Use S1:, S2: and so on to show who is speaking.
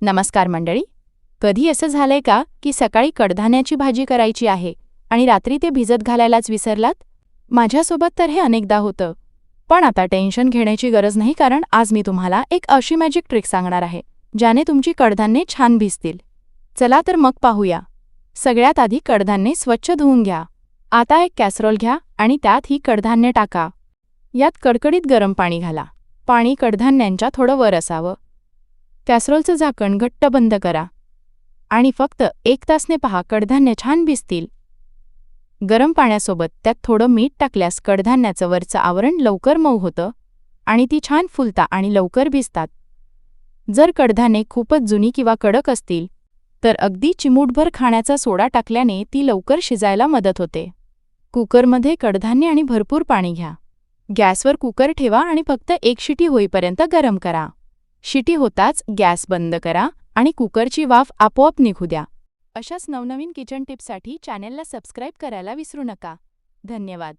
S1: नमस्कार मंडळी. कधी असं झालंय का की सकाळी कडधान्याची भाजी करायची आहे आणि रात्री ते भिजत घालायलाच विसरलात? माझ्यासोबत तर हे अनेकदा होतं. पण आता टेन्शन घेण्याची गरज नाही, कारण आज मी तुम्हाला एक अशी मॅजिक ट्रिक सांगणार आहे ज्याने तुमची कडधान्ये छान भिजतील. चला तर मग पाहूया. सगळ्यात आधी कडधान्ये स्वच्छ धुवून घ्या. आता एक कॅसरोल घ्या आणि त्यात ही कडधान्ये टाका. यात कडकडीत गरम पाणी घाला. पाणी कडधान्यांच्या थोडं वर असावं. कॅसरोलचं झाकण घट्ट बंद करा आणि फक्त 1 तासने पहा, कडधान्ये छान भिजतील. गरम पाण्यासोबत त्यात थोडं मीठ टाकल्यास कडधान्याचं वरचं आवरण लवकर मऊ होतं आणि ती छान फुलतात आणि लवकर भिजतात. जर कडधान्ये खूपच जुनी किंवा कडक असतील तर अगदी चिमूटभर खाण्याचा सोडा टाकल्याने ती लवकर शिजायला मदत होते. कुकरमध्ये कडधान्ये आणि भरपूर पाणी घ्या. गॅसवर कुकर ठेवा आणि फक्त 1 शिटी होईपर्यंत गरम करा. शिटी होताच गॅस बंद करा आणि कुकरची वाफ आपोआप निघू द्या. अशाच नवनवीन किचन टिप्ससाठी चॅनेलला सबस्क्राईब करायला विसरू नका. धन्यवाद.